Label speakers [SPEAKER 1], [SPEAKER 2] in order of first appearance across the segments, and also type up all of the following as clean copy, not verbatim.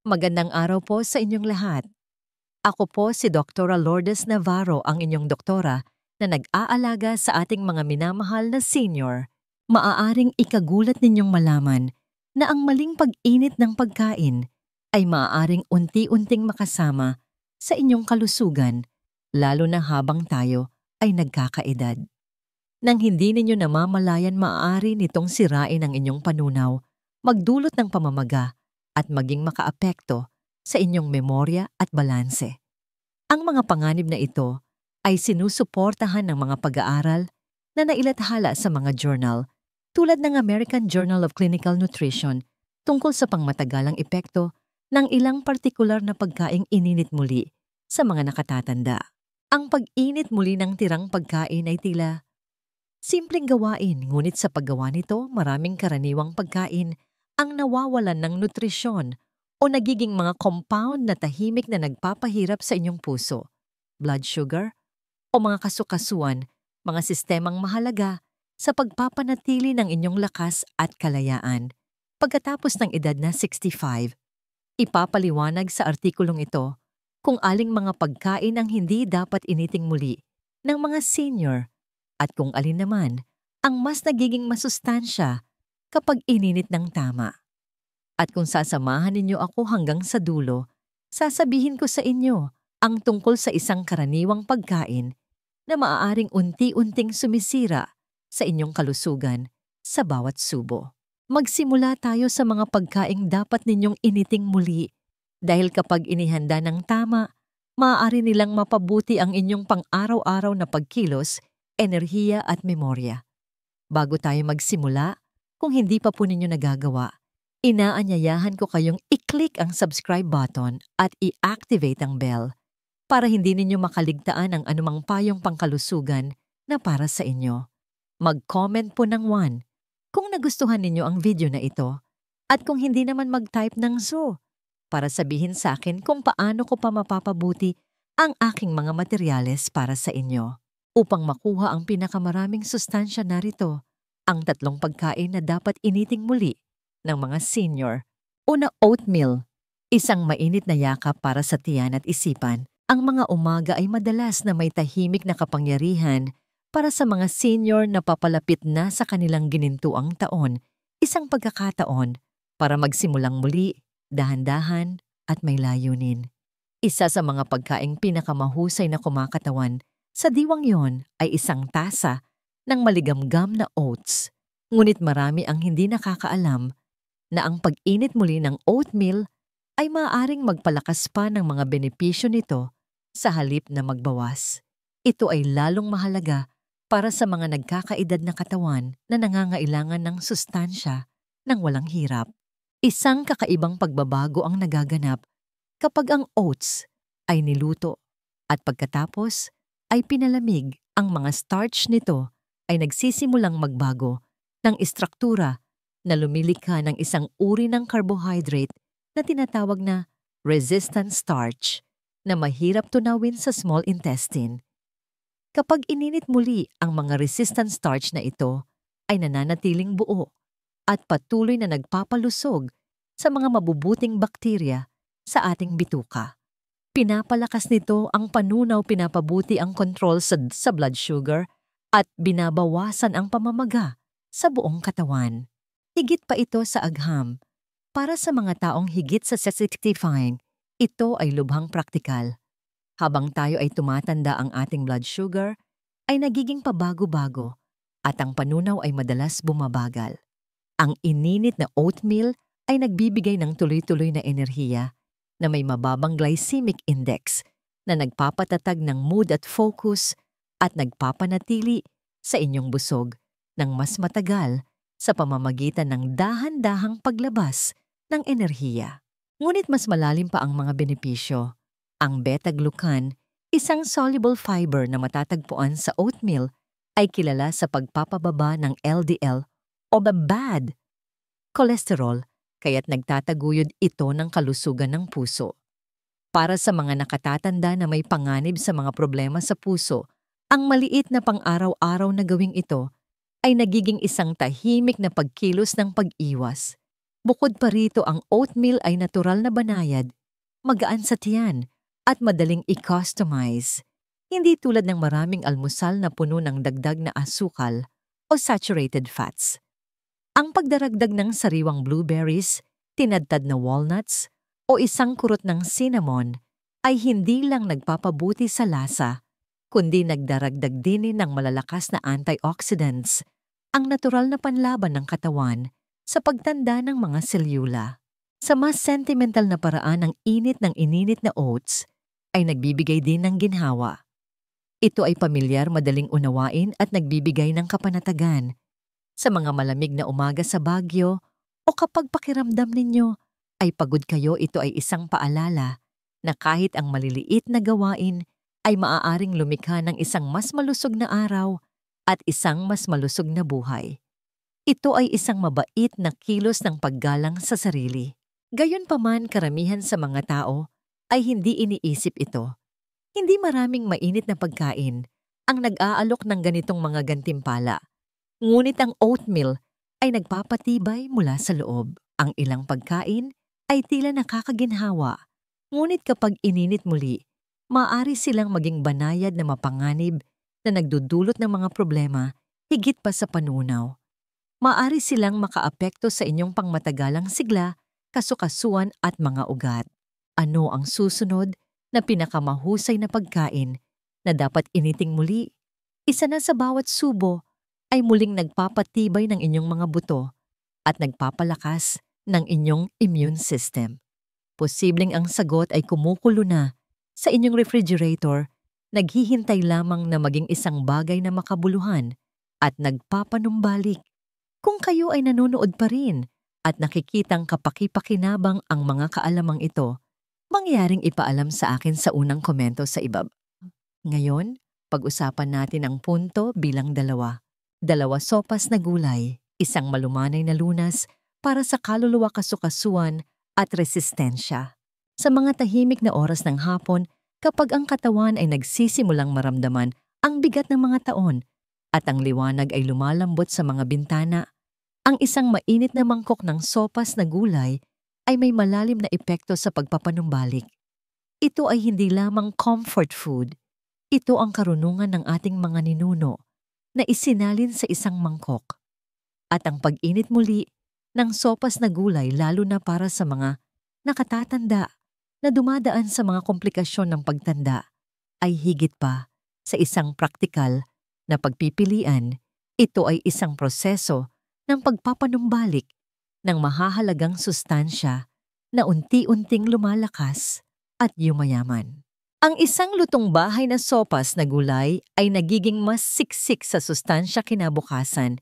[SPEAKER 1] Magandang araw po sa inyong lahat. Ako po si Dr. Lourdes Navarro, ang inyong doktora na nag-aalaga sa ating mga minamahal na senior. Maaaring ikagulat ninyong malaman na ang maling pag-init ng pagkain ay maaaring unti-unting makasama sa inyong kalusugan, lalo na habang tayo ay nagkakaedad. Nang hindi ninyo namamalayan, maaari nitong sirain ang inyong panunaw, magdulot ng pamamaga at maging makaapekto sa inyong memorya at balanse. Ang mga panganib na ito ay sinusuportahan ng mga pag-aaral na nailathala sa mga journal tulad ng American Journal of Clinical Nutrition tungkol sa pangmatagalang epekto ng ilang partikular na pagkaing ininit muli sa mga nakatatanda. Ang pag-init muli ng tirang pagkain ay tila simpleng gawain, ngunit sa paggawa nito maraming karaniwang pagkain ang nawawalan ng nutrisyon o nagiging mga compound na tahimik na nagpapahirap sa inyong puso, blood sugar, o mga kasukasuan, mga sistemang mahalaga sa pagpapanatili ng inyong lakas at kalayaan. Pagkatapos ng edad na 65, ipapaliwanag sa artikulong ito kung aling mga pagkain ang hindi dapat initing muli ng mga senior at kung alin naman ang mas nagiging masustansya kapag ininit ng tama. At kung sasamahan ninyo ako hanggang sa dulo, sasabihin ko sa inyo ang tungkol sa isang karaniwang pagkain na maaaring unti-unting sumisira sa inyong kalusugan sa bawat subo. Magsimula tayo sa mga pagkaing dapat ninyong initing muli dahil kapag inihanda ng tama, maaari nilang mapabuti ang inyong pang-araw-araw na pagkilos, enerhiya at memorya. Bago tayo magsimula, kung hindi pa po ninyo nagagawa, inaanyayahan ko kayong i-click ang subscribe button at i-activate ang bell para hindi ninyo makaligtaan ang anumang payong pangkalusugan na para sa inyo. Mag-comment po ng 1 kung nagustuhan ninyo ang video na ito at kung hindi naman mag-type ng so para sabihin sa akin kung paano ko pa mapapabuti ang aking mga materyales para sa inyo. Upang makuha ang pinakamaraming sustansya narito, ang 3 pagkain na dapat initing muli ng mga senior. Una, oatmeal, isang mainit na yakap para sa tiyan at isipan. Ang mga umaga ay madalas na may tahimik na kapangyarihan para sa mga senior na papalapit na sa kanilang ginintuang taon, isang pagkakataon para magsimulang muli, dahan-dahan at may layunin. Isa sa mga pagkaing pinakamahusay na kumakatawan sa diwang yon ay isang tasa ng maligamgam na oats. Ngunit marami ang hindi nakakaalam na ang pag-init muli ng oatmeal ay maaaring magpalakas pa ng mga benepisyo nito sa halip na magbawas. Ito ay lalong mahalaga para sa mga nagkakaedad na katawan na nangangailangan ng sustansya ng walang hirap. Isang kakaibang pagbabago ang nagaganap kapag ang oats ay niluto at pagkatapos ay pinalamig. Ang mga starch nito ay nagsisimulang magbago ng istruktura na lumilikha ng isang uri ng carbohydrate na tinatawag na resistant starch na mahirap tunawin sa small intestine. Kapag ininit muli, ang mga resistant starch na ito ay nananatiling buo at patuloy na nagpapalusog sa mga mabubuting bakterya sa ating bituka. Pinapalakas nito ang panunaw, pinapabuti ang control sa blood sugar at binabawasan ang pamamaga sa buong katawan. Higit pa ito sa agham. Para sa mga taong higit sa 65, ito ay lubhang praktikal. Habang tayo ay tumatanda, ang ating blood sugar ay nagiging pabago-bago at ang panunaw ay madalas bumabagal. Ang ininit na oatmeal ay nagbibigay ng tuloy-tuloy na enerhiya na may mababang glycemic index na nagpapatatag ng mood at focus at nagpapanatili sa inyong busog ng mas matagal sa pamamagitan ng dahan-dahang paglabas ng enerhiya. Ngunit mas malalim pa ang mga benepisyo. Ang beta-glucan, isang soluble fiber na matatagpuan sa oatmeal, ay kilala sa pagpapababa ng LDL o bad cholesterol, kaya't nagtataguyod ito ng kalusugan ng puso. Para sa mga nakatatanda na may panganib sa mga problema sa puso, ang maliit na pang-araw-araw na gawing ito ay nagiging isang tahimik na pagkilos ng pag-iwas Bukod pa rito, ang oatmeal ay natural na banayad, magaan sa tiyan, at madaling i-customize. Hindi tulad ng maraming almusal na puno ng dagdag na asukal o saturated fats. Ang pagdaragdag ng sariwang blueberries, tinadtad na walnuts, o isang kurot ng cinnamon ay hindi lang nagpapabuti sa lasa, kundi nagdaragdag din ng malalakas na antioxidants, ang natural na panlaban ng katawan sa pagtanda ng mga selyula. Sa mas sentimental na paraan, ang init ng ininit na oats ay nagbibigay din ng ginhawa. Ito ay pamilyar, madaling unawain at nagbibigay ng kapanatagan. Sa mga malamig na umaga sa Baguio o kapag pakiramdam ninyo ay pagod kayo, ito ay isang paalala na kahit ang maliliit na gawain ay maaaring lumikha ng isang mas malusog na araw at isang mas malusog na buhay. Ito ay isang mabait na kilos ng paggalang sa sarili. Gayunpaman, karamihan sa mga tao ay hindi iniisip ito. Hindi maraming mainit na pagkain ang nag-aalok ng ganitong mga gantimpala. Ngunit ang oatmeal ay nagpapatibay mula sa loob. Ang ilang pagkain ay tila nakakaginhawa. Ngunit kapag ininit muli, maaari silang maging banayad na mapanganib na nagdudulot ng mga problema higit pa sa panunaw. Maaari silang makaapekto sa inyong pangmatagalang sigla, kasukasuan at mga ugat. Ano ang susunod na pinakamahusay na pagkain na dapat initing muli? Isa na sa bawat subo ay muling nagpapatibay ng inyong mga buto at nagpapalakas ng inyong immune system. Posibleng ang sagot ay kumukulo na sa inyong refrigerator, naghihintay lamang na maging isang bagay na makabuluhan at nagpapanumbalik. Kung kayo ay nanonood pa rin at nakikitang kapaki-pakinabang ang mga kaalamang ito, mangyaring ipaalam sa akin sa unang komento sa ibaba. Ngayon, pag-usapan natin ang punto bilang 2. 2 sopas na gulay, isang malumanay na lunas para sa kaluluwa, kasukasuan at resistensya. Sa mga tahimik na oras ng hapon, kapag ang katawan ay nagsisimulang maramdaman ang bigat ng mga taon at ang liwanag ay lumalambot sa mga bintana, ang isang mainit na mangkok ng sopas na gulay ay may malalim na epekto sa pagpapanumbalik. Ito ay hindi lamang comfort food. Ito ang karunungan ng ating mga ninuno na isinalin sa isang mangkok. At ang pag-init muli ng sopas na gulay, lalo na para sa mga nakatatanda na dumadaan sa mga komplikasyon ng pagtanda, ay higit pa sa isang praktikal na pagpipilian. Ito ay isang proseso ng pagpapanumbalik ng mahahalagang sustansya na unti-unting lumalakas at yumayaman. Ang isang lutong bahay na sopas na gulay ay nagiging mas siksik sa sustansya kinabukasan,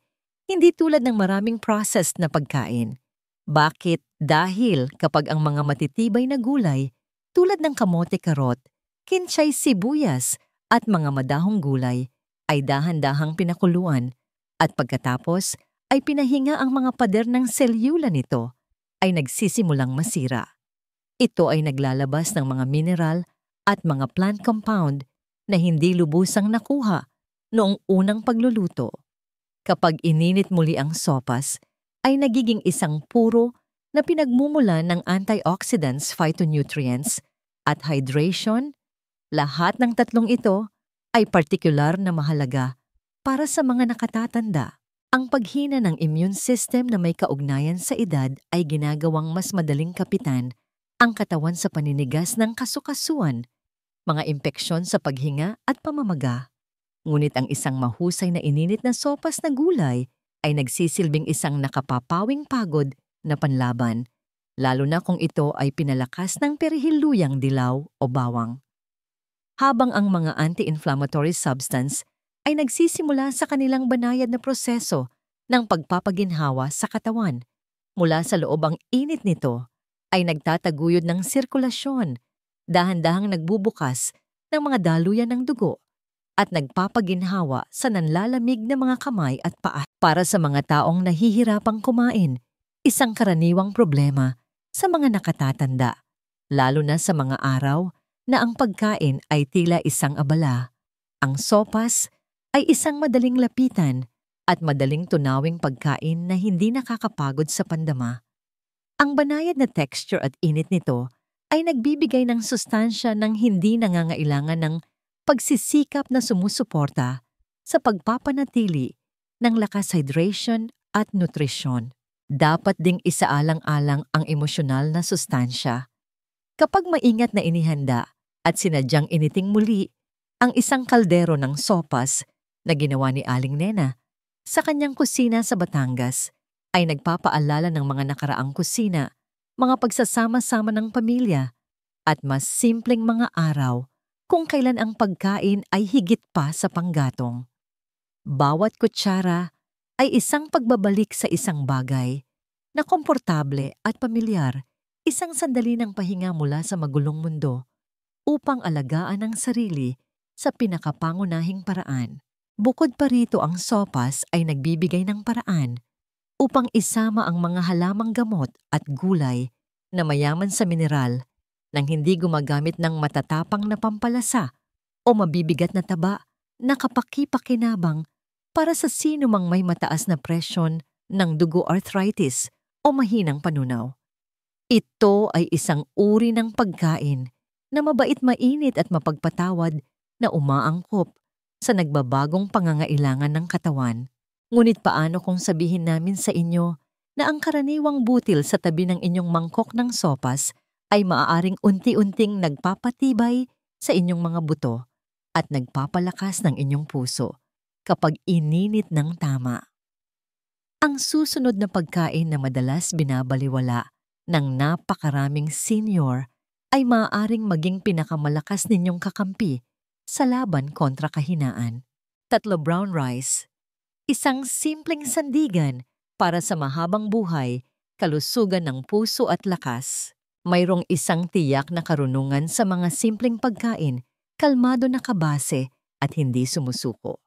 [SPEAKER 1] hindi tulad ng maraming processed na pagkain. Bakit? Dahil kapag ang mga matitibay na gulay tulad ng kamote, karot, kinsay, sibuyas at mga madahong gulay ay dahan-dahang pinakuluan at pagkatapos ay pinahinga, ang mga pader ng selyula nito ay nagsisimulang masira. Ito ay naglalabas ng mga mineral at mga plant compound na hindi lubusang nakuha noong unang pagluluto. Kapag ininit muli ang sopas, ay nagiging isang puro na pinagmumulan ng antioxidants, phytonutrients at hydration. Lahat ng tatlong ito ay partikular na mahalaga para sa mga nakatatanda. Ang paghina ng immune system na may kaugnayan sa edad ay ginagawang mas madaling kapitan ang katawan sa paninigas ng kasukasuan, mga impeksyon sa paghinga at pamamaga. Ngunit ang isang mahusay na ininit na sopas na gulay ay nagsisilbing isang nakapapawing pagod na panlaban, lalo na kung ito ay pinalakas ng perihiluyang dilaw o bawang. Habang ang mga anti-inflammatory substance ay nagsisimula sa kanilang banayad na proseso ng pagpapaginhawa sa katawan. Mula sa loob, ang init nito ay nagtataguyod ng sirkulasyon, dahan-dahang nagbubukas ng mga daluyan ng dugo at nagpapaginhawa sa nanlalamig na mga kamay at paa. Para sa mga taong nahihirapang kumain, isang karaniwang problema sa mga nakatatanda, lalo na sa mga araw na ang pagkain ay tila isang abala. Ang sopas ay isang madaling lapitan at madaling tunawing pagkain na hindi nakakapagod sa pandama. Ang banayad na texture at init nito ay nagbibigay ng sustansya ng hindi nangangailangan ng pagsisikap na sumusuporta sa pagpapanatili ng lakas hydration at nutrisyon. Dapat ding isaalang-alang ang emosyonal na sustansya. Kapag maingat na inihanda at sinadyang initing muli ang isang kaldero ng sopas na ginawa ni Aling Nena sa kanyang kusina sa Batangas, ay nagpapaalala ng mga nakaraang kusina, mga pagsasama-sama ng pamilya, at mas simpleng mga araw kung kailan ang pagkain ay higit pa sa panggatong. Bawat kutsara ay isang pagbabalik sa isang bagay na komportable at pamilyar, isang sandali ng pahinga mula sa magulong mundo upang alagaan ang sarili sa pinakapangunahing paraan. Bukod pa rito, ang sopas ay nagbibigay ng paraan upang isama ang mga halamang gamot at gulay na mayaman sa mineral nang hindi gumagamit ng matatapang na pampalasa o mabibigat na taba na kapaki-pakinabang para sa sino mang may mataas na presyon ng dugo, arthritis o mahinang panunaw. Ito ay isang uri ng pagkain na mabait, mainit at mapagpatawad na umaangkop sa nagbabagong pangangailangan ng katawan. Ngunit paano kung sabihin namin sa inyo na ang karaniwang butil sa tabi ng inyong mangkok ng sopas ay maaaring unti-unting nagpapatibay sa inyong mga buto at nagpapalakas ng inyong puso kapag ininit ng tama? Ang susunod na pagkain na madalas binabaliwala ng napakaraming senior ay maaaring maging pinakamalakas ninyong kakampi sa laban kontra kahinaan. Brown rice. Isang simpleng sandigan para sa mahabang buhay, kalusugan ng puso at lakas. Mayroong isang tiyak na karunungan sa mga simpleng pagkain, kalmado na kabase at hindi sumusuko.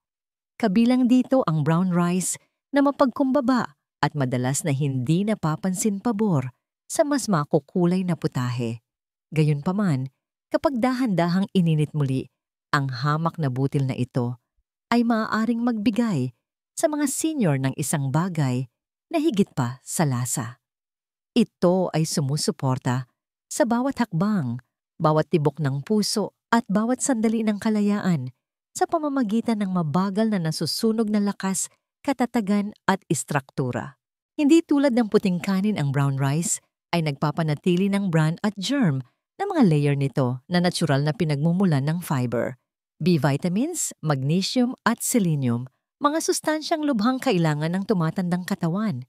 [SPEAKER 1] Kabilang dito ang brown rice na mapagkumbaba at madalas na hindi napapansin pabor sa mas makukulay na putahe. Gayunpaman, kapag dahan-dahang ininit muli, ang hamak na butil na ito ay maaaring magbigay sa mga senior ng isang bagay na higit pa sa lasa. Ito ay sumusuporta sa bawat hakbang, bawat tibok ng puso at bawat sandali ng kalayaan sa pamamagitan ng mabagal na nasusunog na lakas, katatagan at istruktura. Hindi tulad ng puting kanin, ang brown rice ay nagpapanatili ng bran at germ na mga layer nito na natural na pinagmumulan ng fiber, B vitamins, magnesium at selenium, mga sustansyang lubhang kailangan ng tumatandang katawan.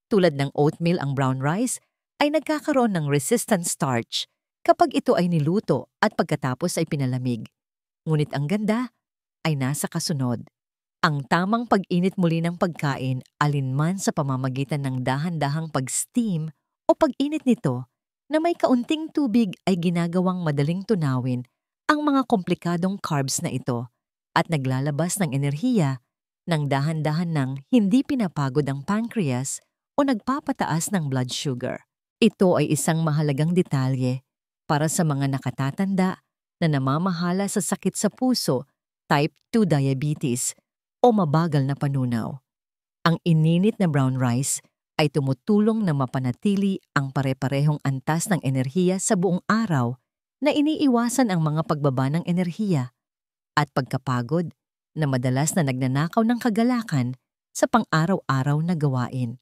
[SPEAKER 1] Tulad ng oatmeal, ang brown rice ay nagkakaroon ng resistant starch kapag ito ay niluto at pagkatapos ay pinalamig. Ngunit ang ganda ay nasa kasunod. Ang tamang pag-init muli ng pagkain, alinman sa pamamagitan ng dahan-dahang pag-steam o pag-init nito na may kaunting tubig, ay ginagawang madaling tunawin ang mga komplikadong carbs na ito at naglalabas ng enerhiya ng dahan-dahan ng hindi pinapagod ang pancreas o nagpapataas ng blood sugar. Ito ay isang mahalagang detalye para sa mga nakatatanda na namamahala sa sakit sa puso, type 2 diabetes o mabagal na panunaw. Ang ininit na brown rice ay tumutulong na mapanatili ang pare-parehong antas ng enerhiya sa buong araw, na iniiwasan ang mga pagbaba ng enerhiya at pagkapagod na madalas na nagnanakaw ng kagalakan sa pang-araw-araw na gawain.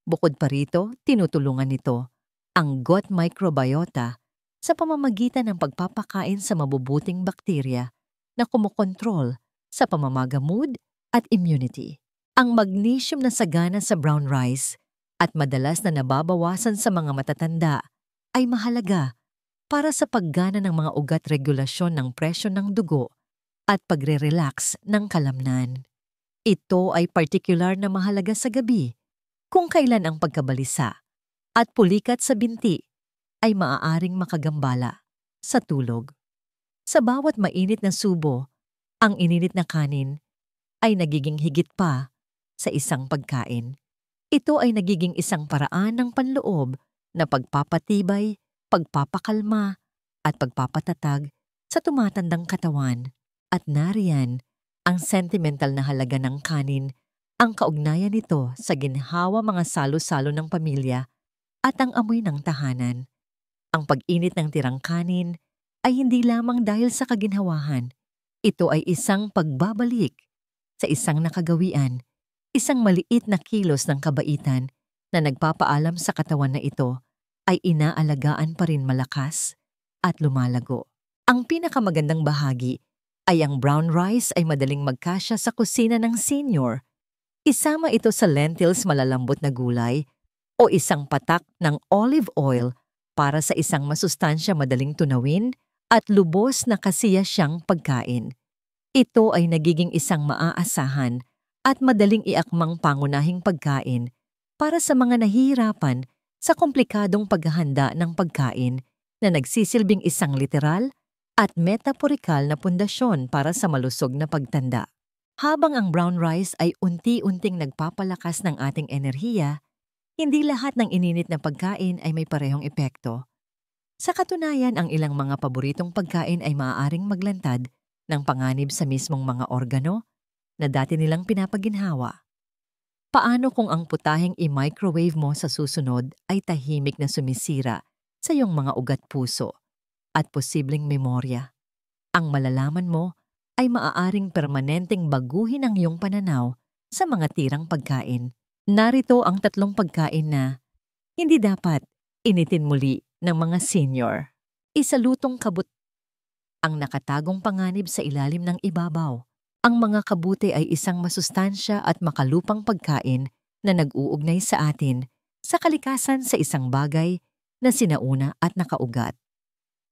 [SPEAKER 1] Bukod pa rito, tinutulungan nito ang gut microbiota sa pamamagitan ng pagpapakain sa mabubuting bakterya na kumokontrol sa pamamaga mood at immunity. Ang magnesium na sagana sa brown rice at madalas na nababawasan sa mga matatanda ay mahalaga para sa paggana ng mga ugat, regulasyon ng presyon ng dugo at pagre-relax ng kalamnan. Ito ay partikular na mahalaga sa gabi, kung kailan ang pagkabalisa at pulikat sa binti ay maaaring makagambala sa tulog. Sa bawat mainit na subo, ang ininit na kanin ay nagiging higit pa sa isang pagkain. Ito ay nagiging isang paraan ng panloob na pagpapatibay, pagpapakalma at pagpapatatag sa tumatandang katawan. At nariyan ang sentimental na halaga ng kanin, ang kaugnayan nito sa ginhawa mga salo-salo ng pamilya at ang amoy ng tahanan. Ang pag-init ng tirang kanin ay hindi lamang dahil sa kaginhawahan. Ito ay isang pagbabalik sa isang nakagawian, isang maliit na kilos ng kabaitan na nagpapaalam sa katawan na ito ay inaalagaan pa rin malakas at lumalago. Ang pinakamagandang bahagi ay ang brown rice ay madaling magkasya sa kusina ng senior. Isama ito sa lentils malalambot na gulay o isang patak ng olive oil para sa isang masustansya madaling tunawin at lubos na kasiya siyang pagkain. Ito ay nagiging isang maaasahan at madaling iakmang pangunahing pagkain para sa mga nahihirapan sa komplikadong paghahanda ng pagkain na nagsisilbing isang literal at metaporikal na pundasyon para sa malusog na pagtanda. Habang ang brown rice ay unti-unting nagpapalakas ng ating enerhiya, hindi lahat ng ininit na pagkain ay may parehong epekto. Sa katunayan, ang ilang mga paboritong pagkain ay maaaring maglantad ng panganib sa mismong mga organo na dati nilang pinapaginhawa. Paano kung ang putaheng i-microwave mo sa susunod ay tahimik na sumisira sa iyong mga ugat puso at posibleng memorya? Ang malalaman mo ay maaaring permanenteng baguhin ang iyong pananaw sa mga tirang pagkain. Narito ang 3 pagkain na hindi dapat initin muli ng mga senior. Isalutong kabut. Ang nakatagong panganib sa ilalim ng ibabaw. Ang mga kabute ay isang masustansya at makalupang pagkain na nag-uugnay sa atin sa kalikasan sa isang bagay na sinauna at nakaugat.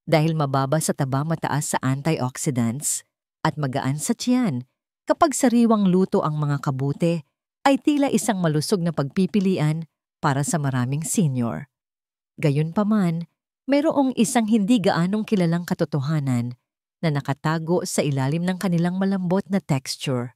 [SPEAKER 1] Dahil mababa sa taba, mataas sa antioxidants at magaan sa tiyan, kapag sariwang luto ang mga kabute, ay tila isang malusog na pagpipilian para sa maraming senior. Gayunpaman, mayroong isang hindi gaanong kilalang katotohanan na nakatago sa ilalim ng kanilang malambot na texture.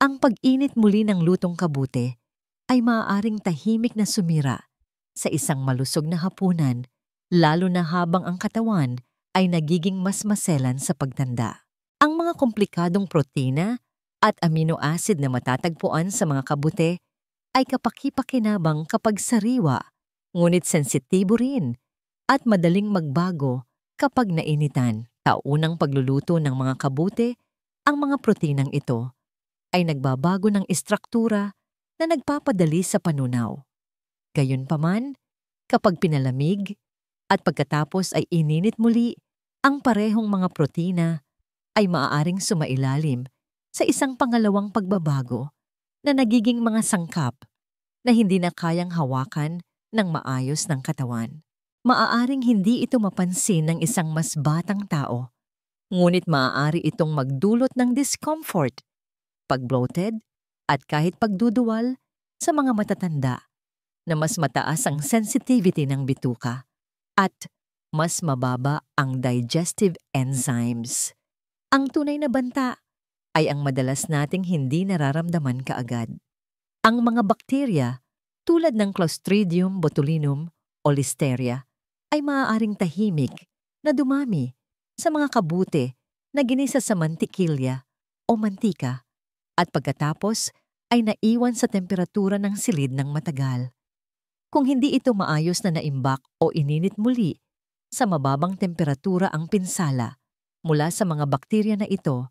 [SPEAKER 1] Ang pag-init muli ng lutong kabute ay maaaring tahimik na sumira sa isang malusog na hapunan, lalo na habang ang katawan ay nagiging mas maselan sa pagtanda. Ang mga komplikadong protina at amino acid na matatagpuan sa mga kabute ay kapaki-pakinabang kapag sariwa, ngunit sensitibo rin at madaling magbago kapag nainitan. Sa unang pagluluto ng mga kabute, ang mga protinang ito ay nagbabago ng istruktura na nagpapadali sa panunaw. Gayunpaman, kapag pinalamig at pagkatapos ay ininit muli, ang parehong mga protina ay maaaring sumailalim sa isang pangalawang pagbabago na nagiging mga sangkap na hindi na kayang hawakan ng maayos ng katawan. Maaaring hindi ito mapansin ng isang mas batang tao, ngunit maaari itong magdulot ng discomfort, pag-bloated, at kahit pagduduwal sa mga matatanda na mas mataas ang sensitivity ng bituka at mas mababa ang digestive enzymes. Ang tunay na banta ay ang madalas nating hindi nararamdaman kaagad. Ang mga bakterya tulad ng Clostridium botulinum o Listeria ay maaaring tahimik na dumami sa mga kabute na ginisa sa mantikilya o mantika at pagkatapos ay naiwan sa temperatura ng silid ng matagal. Kung hindi ito maayos na naimbak o ininit muli sa mababang temperatura, ang pinsala mula sa mga bakterya na ito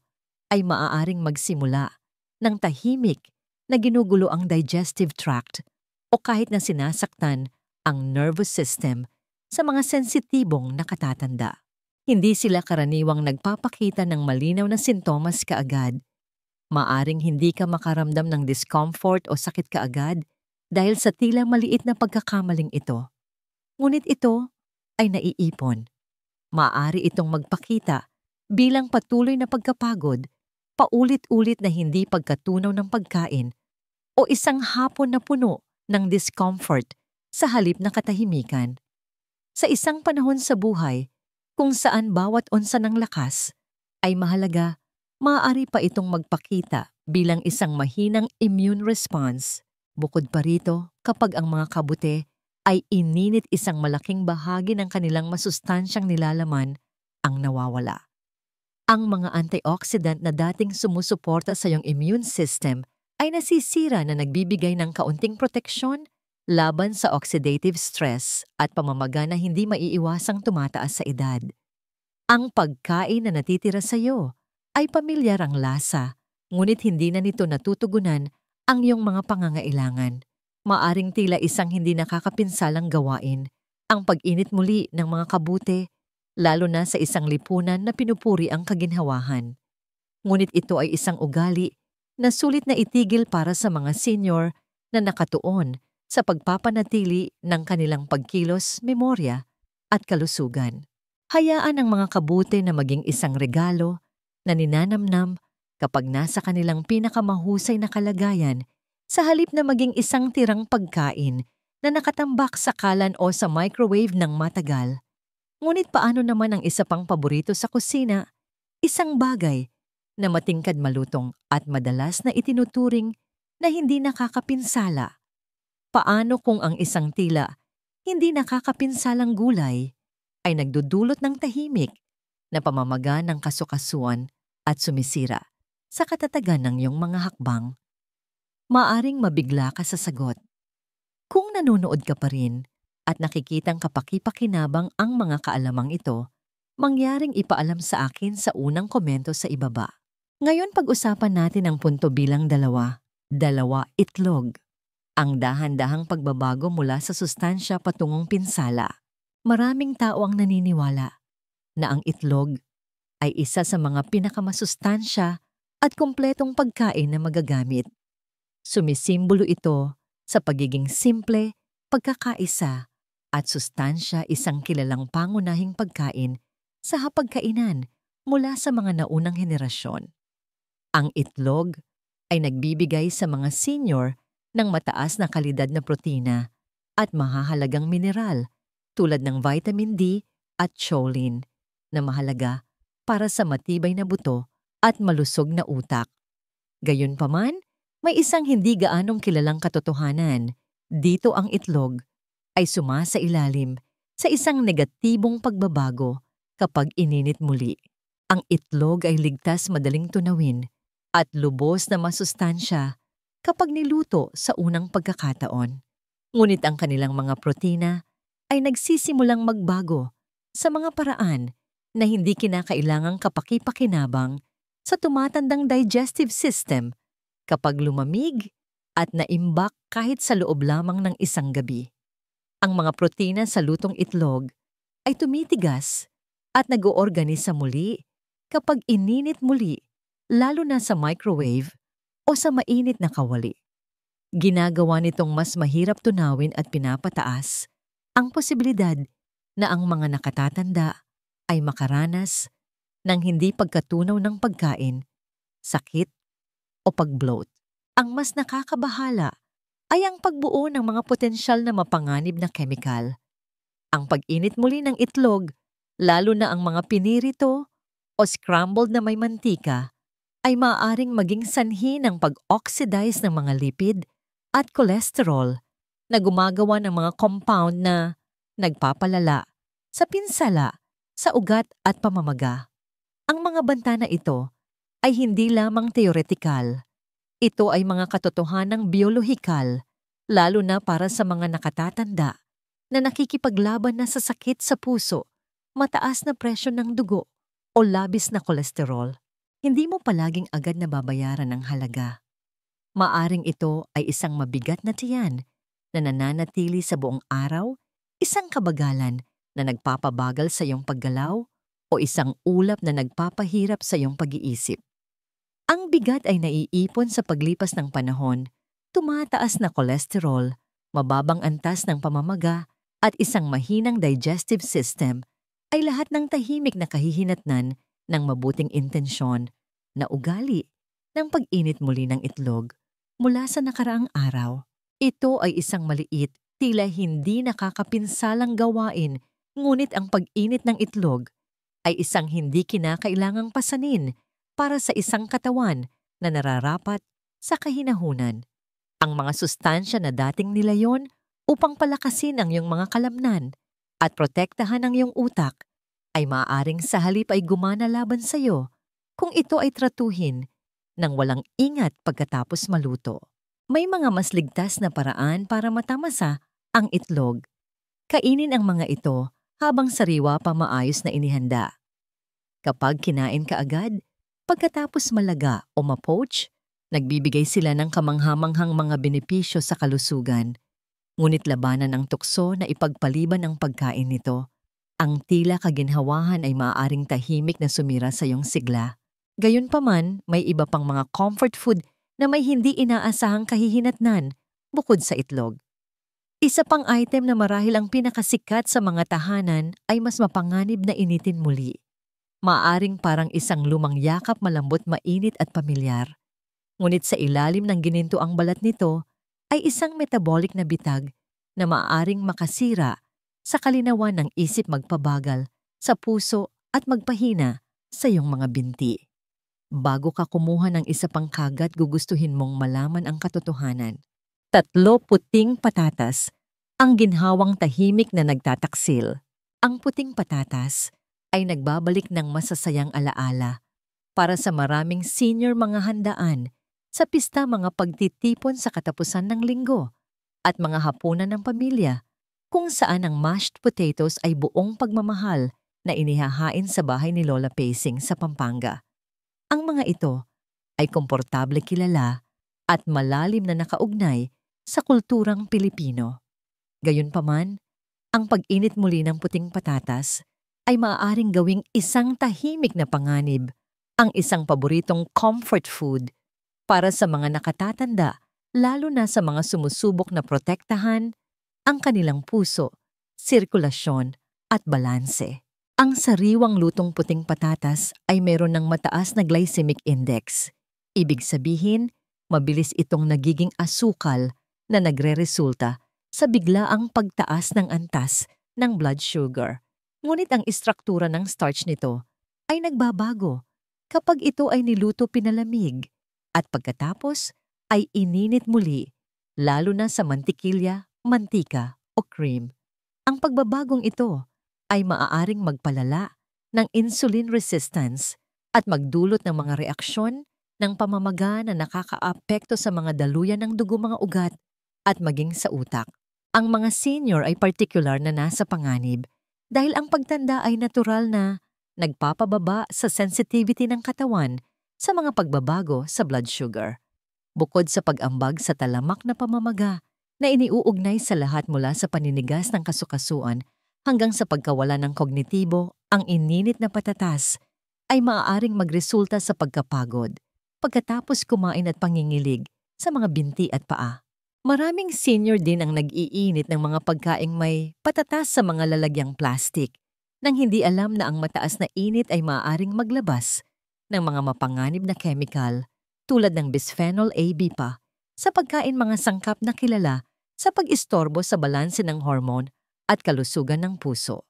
[SPEAKER 1] ay maaaring magsimula ng tahimik na ginugulo ang digestive tract o kahit na sinasaktan ang nervous system sa mga sensitibong nakatatanda. Hindi sila karaniwang nagpapakita ng malinaw na sintomas kaagad. Maaring hindi ka makaramdam ng discomfort o sakit kaagad dahil sa tila maliit na pagkakamaling ito. Ngunit ito ay naiipon. Maaari itong magpakita bilang patuloy na pagkapagod, paulit-ulit na hindi pagkatunaw ng pagkain, o isang hapon na puno ng discomfort sa halip na katahimikan. Sa isang panahon sa buhay kung saan bawat onsa ng lakas ay mahalaga, maaari pa itong magpakita bilang isang mahinang immune response. Bukod pa rito, kapag ang mga kabute ay ininit, isang malaking bahagi ng kanilang masustansyang nilalaman ang nawawala. Ang mga antioxidant na dating sumusuporta sa iyong immune system ay nasisira na nagbibigay ng kaunting proteksyon laban sa oxidative stress at pamamaga na hindi maiiwasang tumataas sa edad. Ang pagkain na natitira sa iyo ay pamilyar ang lasa, ngunit hindi na nito natutugunan ang iyong mga pangangailangan. Maaring tila isang hindi nakakapinsalang gawain ang pag-init muli ng mga kabute, lalo na sa isang lipunan na pinupuri ang kaginhawahan. Ngunit ito ay isang ugali na sulit na itigil para sa mga senior na nakatuon sa pagpapanatili ng kanilang pagkilos, memorya at kalusugan. Hayaan ang mga kabute na maging isang regalo na ninanamnam kapag nasa kanilang pinakamahusay na kalagayan sa halip na maging isang tirang pagkain na nakatambak sa kalan o sa microwave ng matagal. Ngunit paano naman ang isa pang paborito sa kusina? Isang bagay na matingkad malutong at madalas na itinuturing na hindi nakakapinsala. Paano kung ang isang tila hindi nakakapinsalang gulay ay nagdudulot ng tahimik na pamamaga ng kasukasuan at sumisira sa katatagan ng iyong mga hakbang? Maaring mabigla ka sa sagot. Kung nanonood ka pa rin at nakikitang kapaki-pakinabang ang mga kaalamang ito, mangyaring ipaalam sa akin sa unang komento sa ibaba. Ngayon pag-usapan natin ang punto bilang 2. Itlog. Ang dahan-dahang pagbabago mula sa sustansya patungong pinsala. Maraming tao ang naniniwala na ang itlog ay isa sa mga pinakamasustansya at kumpletong pagkain na magagamit. Sumisimbolo ito sa pagiging simple, pagkakaisa at sustansya, isang kilalang pangunahing pagkain sa hapagkainan mula sa mga naunang henerasyon. Ang itlog ay nagbibigay sa mga senior ng mataas na kalidad na protina at mahahalagang mineral tulad ng vitamin D at choline na mahalaga para sa matibay na buto at malusog na utak. Gayunpaman, may isang hindi gaanong kilalang katotohanan. Dito ang itlog ay sumasailalim sa isang negatibong pagbabago kapag ininit muli. Ang itlog ay ligtas madaling tunawin at lubos na masustansya kapag niluto sa unang pagkakataon. Ngunit ang kanilang mga protina ay nagsisimulang magbago sa mga paraan na hindi kinakailangang kapaki-pakinabang sa tumatandang digestive system kapag lumamig at naimbak kahit sa loob lamang ng isang gabi. Ang mga protina sa lutong itlog ay tumitigas at nag-oorganisa muli kapag ininit muli, lalo na sa microwave o sa mainit na kawali. Ginagawa nitong mas mahirap tunawin at pinapataas ang posibilidad na ang mga nakatatanda ay makaranas ng hindi pagkatunaw ng pagkain, sakit o pag-bloat. Ang mas nakakabahala ay ang pagbuo ng mga potensyal na mapanganib na kemikal. Ang pag-init muli ng itlog, lalo na ang mga pinirito o scrambled na may mantika, ay maaaring maging sanhi ng pag-oxidize ng mga lipid at cholesterol na gumagawa ng mga compound na nagpapalala sa pinsala, sa ugat at pamamaga. Ang mga banta na ito ay hindi lamang teoretikal. Ito ay mga katotohanang biolohikal, lalo na para sa mga nakatatanda na nakikipaglaban na sa sakit sa puso, mataas na presyon ng dugo o labis na kolesterol. Hindi mo palaging agad nababayaran ang halaga. Maaring ito ay isang mabigat na tiyan na nananatili sa buong araw, isang kabagalan na nagpapabagal sa iyong paggalaw o isang ulap na nagpapahirap sa iyong pag-iisip. Ang bigat ay naiipon sa paglipas ng panahon, tumataas na kolesterol, mababang antas ng pamamaga at isang mahinang digestive system ay lahat ng tahimik na kahihinatnan ng mabuting intensyon na ugali ng pag-init muli ng itlog mula sa nakaraang araw. Ito ay isang maliit, tila hindi nakakapinsalang gawain, ngunit ang pag-init ng itlog ay isang hindi kinakailangang pasanin para sa isang katawan na nararapat sa kahinahunan. Ang mga sustansya na dating nilayon upang palakasin ang iyong mga kalamnan at protektahan ang iyong utak ay maaaring sa halip ay gumana laban sa iyo kung ito ay tratuhin ng walang ingat pagkatapos maluto. May mga mas ligtas na paraan para matamasa ang itlog. Kainin ang mga ito habang sariwa pa maayos na inihanda. Kapag kinain ka agad, pagkatapos malaga o ma-poach, nagbibigay sila ng kamanghamanghang mga benepisyo sa kalusugan. Ngunit labanan ang tukso na ipagpaliban ang pagkain nito. Ang tila kaginhawahan ay maaaring tahimik na sumira sa iyong sigla. Gayunpaman, may iba pang mga comfort food na may hindi inaasahang kahihinatnan bukod sa itlog. Isa pang item na marahil ang pinakasikat sa mga tahanan ay mas mapanganib na initin muli. Maaring parang isang lumang yakap malambot, mainit at pamilyar. Ngunit sa ilalim ng gininto ang balat nito ay isang metabolic na bitag na maaring makasira sa kalinawan ng isip, magpabagal sa puso at magpahina sa iyong mga binti. Bago ka kumuha ng isa pang kagat, gugustuhin mong malaman ang katotohanan. 3 puting patatas, ang ginhawang tahimik na nagtataksil. Ang puting patatas ay nagbabalik ng masasayang alaala para sa maraming senior mga handaan sa pista, mga pagtitipon sa katapusan ng linggo at mga hapunan ng pamilya kung saan ang mashed potatoes ay buong pagmamahal na inihahain sa bahay ni Lola Pacing sa Pampanga. Ang mga ito ay komportable kilala at malalim na nakaugnay sa kulturang Pilipino. Gayunpaman, ang pag-init muli ng puting patatas ay maaaring gawing isang tahimik na panganib, ang isang paboritong comfort food para sa mga nakatatanda, lalo na sa mga sumusubok na protektahan ang kanilang puso, sirkulasyon at balanse. Ang sariwang lutong puting patatas ay meron ng mataas na glycemic index. Ibig sabihin, mabilis itong nagiging asukal na nagreresulta sa biglaang pagtaas ng antas ng blood sugar. Ngunit ang istruktura ng starch nito ay nagbabago kapag ito ay niluto, pinalamig at pagkatapos ay ininit muli, lalo na sa mantikilya, mantika o cream. Ang pagbabagong ito ay maaaring magpalala ng insulin resistance at magdulot ng mga reaksyon ng pamamaga na nakakaapekto sa mga daluyan ng dugo, mga ugat at maging sa utak. Ang mga senior ay particular na nasa panganib dahil ang pagtanda ay natural na nagpapababa sa sensitivity ng katawan sa mga pagbabago sa blood sugar. Bukod sa pag-ambag sa talamak na pamamaga na iniuugnay sa lahat mula sa paninigas ng kasukasuan hanggang sa pagkawala ng kognitibo, ang ininit na patatas ay maaaring magresulta sa pagkapagod pagkatapos kumain at pangingilig sa mga binti at paa. Maraming senior din ang nag-iinit ng mga pagkaing may patatas sa mga lalagyang plastik nang hindi alam na ang mataas na init ay maaaring maglabas ng mga mapanganib na chemical tulad ng bisphenol A, B pa sa pagkain, mga sangkap na kilala sa pag-istorbo sa balanse ng hormone at kalusugan ng puso.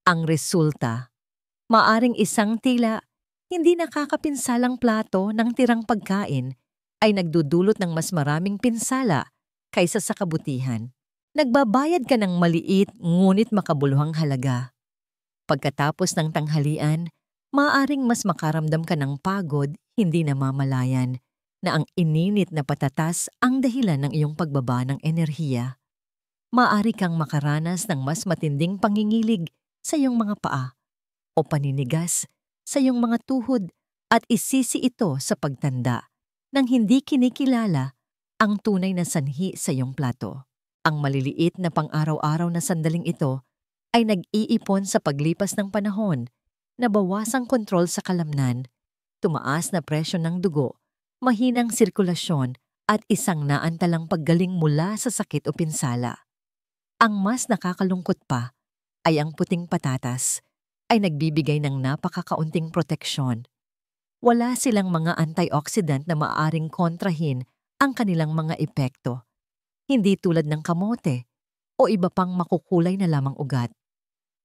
[SPEAKER 1] Ang resulta, maaring isang tila hindi nakakapinsalang plato ng tirang pagkain ay nagdudulot ng mas maraming pinsala kaysa sa kabutihan. Nagbabayad ka ng maliit ngunit makabuluhang halaga. Pagkatapos ng tanghalian, maaaring mas makaramdam ka ng pagod, hindi namamalayan na ang ininit na patatas ang dahilan ng iyong pagbaba ng enerhiya. Maaari kang makaranas ng mas matinding pangingilig sa iyong mga paa o paninigas sa iyong mga tuhod at isisi ito sa pagtanda nang hindi kinikilala ang tunay na sanhi sa iyong plato. Ang maliliit na pang-araw-araw na sandaling ito ay nag-iipon sa paglipas ng panahon, nabawasang kontrol sa kalamnan, tumaas na presyo ng dugo, mahinang sirkulasyon at isang naantalang paggaling mula sa sakit o pinsala. Ang mas nakakalungkot pa ay ang puting patatas ay nagbibigay ng napakakaunting proteksyon. Wala silang mga antioxidant na maaaring kontrahin ang kanilang mga epekto, hindi tulad ng kamote o iba pang makukulay na lamang ugat.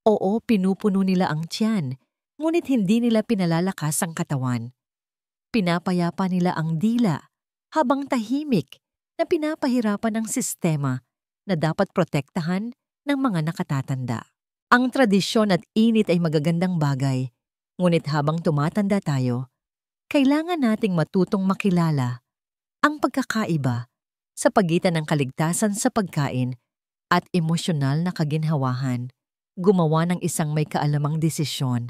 [SPEAKER 1] Oo, pinupuno nila ang tiyan, ngunit hindi nila pinalalakas ang katawan. Pinapayapa nila ang dila habang tahimik na pinapahirapan ng sistema na dapat protektahan ng mga nakatatanda. Ang tradisyon at init ay magagandang bagay, ngunit habang tumatanda tayo, kailangan nating matutong makilala ang pagkakaiba sa pagitan ng kaligtasan sa pagkain at emosyonal na kaginhawahan. Gumawa ng isang may kaalamang desisyon.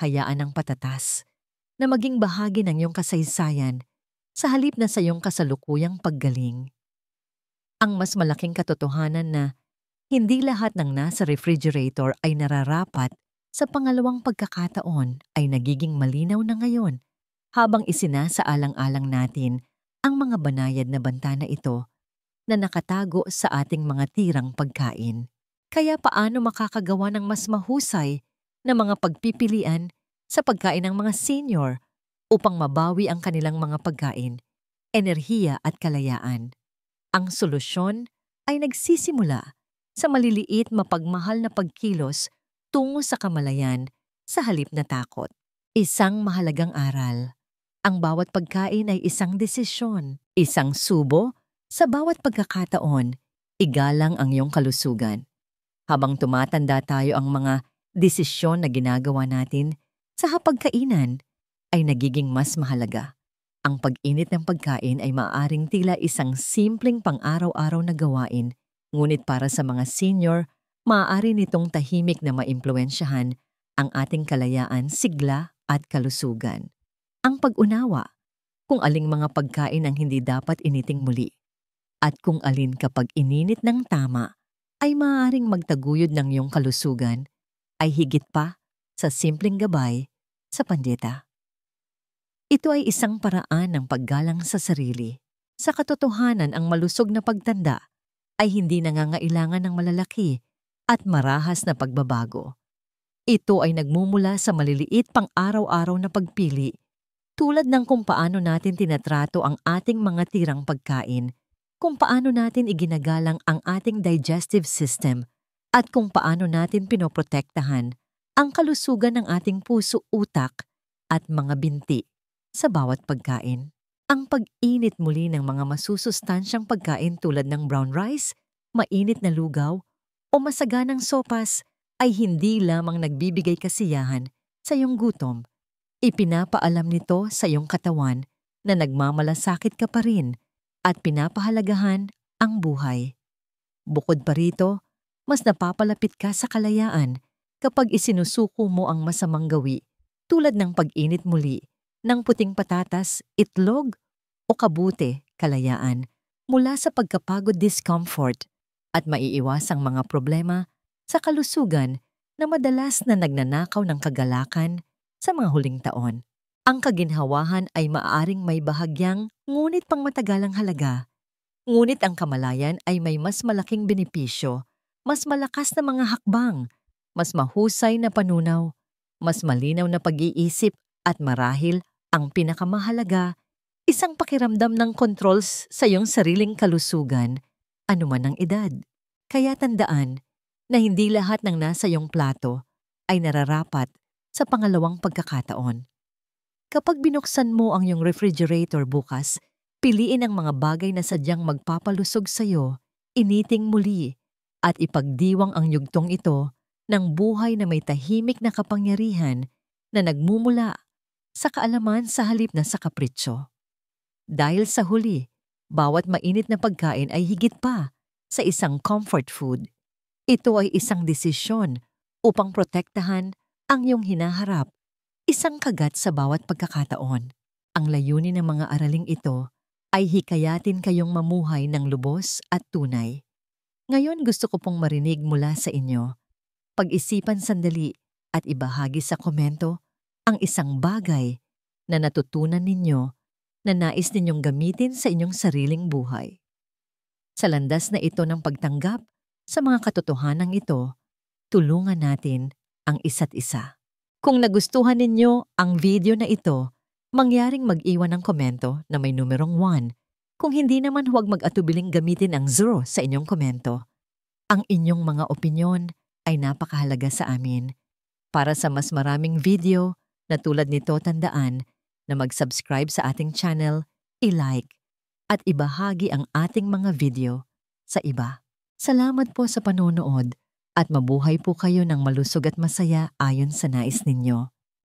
[SPEAKER 1] Hayaan ang patatas na maging bahagi ng iyong kasaysayan sa halip na sa iyong kasalukuyang paggaling. Ang mas malaking katotohanan na hindi lahat ng nasa refrigerator ay nararapat sa pangalawang pagkakataon ay nagiging malinaw na ngayon habang isinasaalang-alang natin ang mga banayad na banta na ito na nakatago sa ating mga tirang pagkain. Kaya paano makakagawa ng mas mahusay na mga pagpipilian sa pagkain ng mga senior upang mabawi ang kanilang mga pagkain, enerhiya at kalayaan? Ang solusyon ay nagsisimula sa maliliit mapagmahal na pagkilos tungo sa kamalayan sa halip na takot. Isang mahalagang aral. Ang bawat pagkain ay isang desisyon, isang subo. Sa bawat pagkakataon, igalang ang iyong kalusugan. Habang tumatanda tayo, ang mga desisyon na ginagawa natin sa hapagkainan ay nagiging mas mahalaga. Ang pag-init ng pagkain ay maaaring tila isang simpleng pang-araw-araw na gawain, ngunit para sa mga senior, maaari nitong tahimik na maimpluwensyahan ang ating kalayaan, sigla at kalusugan. Ang pag-unawa kung aling mga pagkain ang hindi dapat initing muli at kung alin kapag ininit ng tama ay maaaring magtaguyod ng iyong kalusugan ay higit pa sa simpleng gabay sa pandieta. Ito ay isang paraan ng paggalang sa sarili. Sa katotohanan, ang malusog na pagtanda ay hindi nangangailangan ng malalaki at marahas na pagbabago. Ito ay nagmumula sa maliliit pang araw-araw na pagpili, tulad ng kung paano natin tinatrato ang ating mga tirang pagkain, kung paano natin iginagalang ang ating digestive system, at kung paano natin pinoprotektahan ang kalusugan ng ating puso, utak, at mga binti sa bawat pagkain. Ang pag-init muli ng mga masusustansyang pagkain tulad ng brown rice, mainit na lugaw, o masaganang sopas ay hindi lamang nagbibigay kasiyahan sa iyong gutom. Ipinapaalam nito sa iyong katawan na nagmamalasakit ka pa rin at pinapahalagahan ang buhay. Bukod pa rito, mas napapalapit ka sa kalayaan kapag isinusuko mo ang masamang gawi tulad ng pag-init muli ng puting patatas, itlog o kabute, kalayaan mula sa pagkapagod, discomfort at maiiwasang mga problema sa kalusugan na madalas na nagnanakaw ng kagalakan sa mga huling taon. Ang kaginhawahan ay maaaring may bahagyang ngunit pangmatagalang halaga. Ngunit ang kamalayan ay may mas malaking benepisyo, mas malakas na mga hakbang, mas mahusay na panunaw, mas malinaw na pag-iisip at marahil ang pinakamahalaga, isang pakiramdam ng controls sa iyong sariling kalusugan, anuman ang edad. Kaya tandaan na hindi lahat ng nasa iyong plato ay nararapat sa pangalawang pagkakataon. Kapag binuksan mo ang iyong refrigerator bukas, piliin ang mga bagay na sadyang magpapalusog sa iyo, initing muli, at ipagdiwang ang yugtong ito ng buhay na may tahimik na kapangyarihan na nagmumula sa kaalaman sa halip na sa kapritsyo. Dahil sa huli, bawat mainit na pagkain ay higit pa sa isang comfort food. Ito ay isang desisyon upang protektahan ang iyong hinaharap, isang kagat sa bawat pagkakataon. Ang layunin ng mga araling ito ay hikayatin kayong mamuhay ng lubos at tunay. Ngayon gusto ko pong marinig mula sa inyo. Pag-isipan sandali at ibahagi sa komento ang isang bagay na natutunan ninyo na nais ninyong gamitin sa inyong sariling buhay. Sa landas na ito ng pagtanggap sa mga katotohanan ito, tulungan natin ang isa't isa. Kung nagustuhan ninyo ang video na ito, mangyaring mag-iwan ng komento na may numerong 1. Kung hindi naman, huwag mag-atubiling gamitin ang 0 sa inyong komento. Ang inyong mga opinyon ay napakahalaga sa amin. Para sa mas maraming video na tulad nito, tandaan na mag-subscribe sa ating channel, i-like, at ibahagi ang ating mga video sa iba. Salamat po sa panonood at mabuhay po kayo ng malusog at masaya ayon sa nais ninyo.